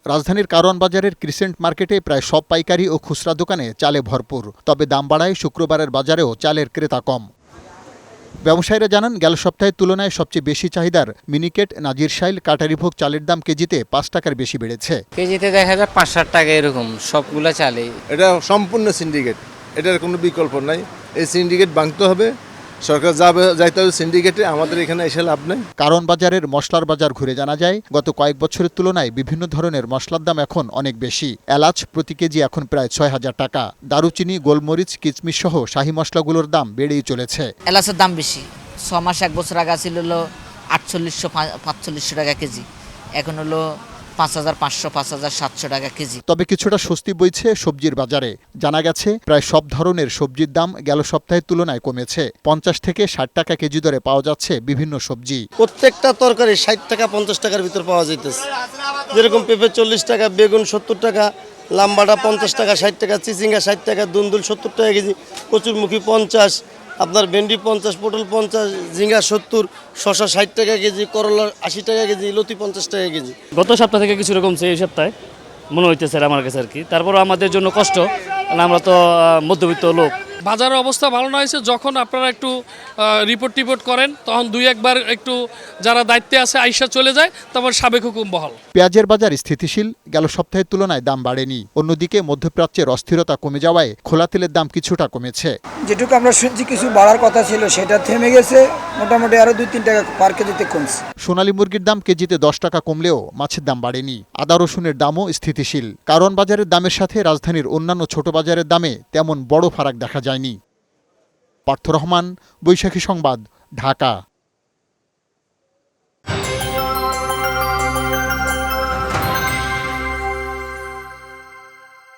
রাজধানীর কারওয়ান বাজারের ক্রিসেন্ট মার্কেটে প্রায় সব পাইকারি ও খুচরা দোকানে চালে ভরপুর। তবে দাম বাড়ায় শুক্রবারের বাজারেও চালের ক্রেতা কম। ব্যবসায়ীরা জানান, গেল সপ্তাহের তুলনায় সবচেয়ে বেশি চাহিদার মিনিকেট, নাজিরশাইল, কাটারিভোগ চালের দাম কেজিতে ৫ টাকার বেশি বেড়েছে। কেজিতে দেখা যায় ৫-৬০ টাকা এরকম সবগুলা চালে। এটা সম্পূর্ণ সিন্ডিকেট, এটার কোনো বিকল্প নাই। এই সিন্ডিকেট ভাঙতে হবে, সরকার যাইতে হবে সিন্ডিকেটে, আমাদের এখানে এসে লাভ নেই। কারওয়ান বাজারের মশলার বাজার ঘুরে জানা যায়, গত কয়েক বছরের তুলনায় বিভিন্ন ধরনের মশলার দাম এখন অনেক বেশি। এলাচ প্রতি কেজি এখন প্রায় ৬,০০০ টাকা। দারুচিনি, গোলমরিচ, কিচমিচ সহ শাহী মশলাগুলোর দাম বেড়েই চলেছে। এলাচের দাম বেশি। ৬ মাস ১ বছর আগে ছিল হলো ৪৮০০-৪৫০০ টাকা কেজি, এখন হলো ৫৫০০-৫৭০০ টাকা কেজি। তবে কিছুটা স্বস্তি বইছে সবজির বাজারে। জানা গেছে, প্রায় সব ধরনের সবজির দাম গেল সপ্তাহের তুলনায় কমেছে। ৫০ থেকে ৬০ টাকা কেজি দরে পাওয়া যাচ্ছে বিভিন্ন সবজি। প্রত্যেকটা তরকারি ৬০ টাকা ৫০ টাকার ভিতর পাওয়া যাইতেছে। যেরকম পেঁপে ৪০ টাকা, বেগুন ৭০ টাকা, লাম্বাটা ৫০ টাকা ৬০ টাকা, চিচিঙ্গা ৬০ টাকা, দুন্দুল ৭০ টাকা কেজি, কচুরমুখী ৫০, আপনার ভেন্ডি ৫০, পটল ৫০, ঝিঙ্গা ৭০, শসা ৬০ টাকা কেজি, করলা ৮০ টাকা কেজি, লতি ৫০ টাকা কেজি। গত সপ্তাহ থেকে কিছু রকমছে, এই সপ্তাহে মনে হইতেছে আমার কাছে আর কি। তারপর আমাদের জন্য কষ্ট, কারণ আমরা তো মধ্যবিত্ত লোক। বাজারের অবস্থা ভালো না হয়েছে, যখন আপনারা একটু রিপোর্ট করেন তখন দুই একবার একটু যারা দায়িত্বে আছে আইসা চলে যায়, তারপর সাবেক হুকুম বহাল। পেঁয়াজের বাজার স্থিতিশীল, গেল সপ্তাহের তুলনায় দাম বাড়েনি। অন্যদিকে মধ্যপ্রাচ্যের অস্থিরতা কমে যাওয়ায় খোলা তেলের দাম কিছুটা কমেছে। যেটুকু আমরা শুনছি কিছু বাড়ার কথা ছিল, সেটা থেমে গেছে, মোটামুটি আরো ২-৩ টাকা পার কেজিতে কমছে। সোনালী মুরগির দাম কেজিতে ১০ টাকা কমলেও মাছের দাম বাড়েনি। আদা রসুনের দামও স্থিতিশীল। কারওয়ান বাজারের দামের সাথে রাজধানীর অন্যান্য ছোট বাজারের দামে তেমন বড় ফারাক দেখা যায়নি। পার্থ রহমান, বৈশাখী সংবাদ, ঢাকা।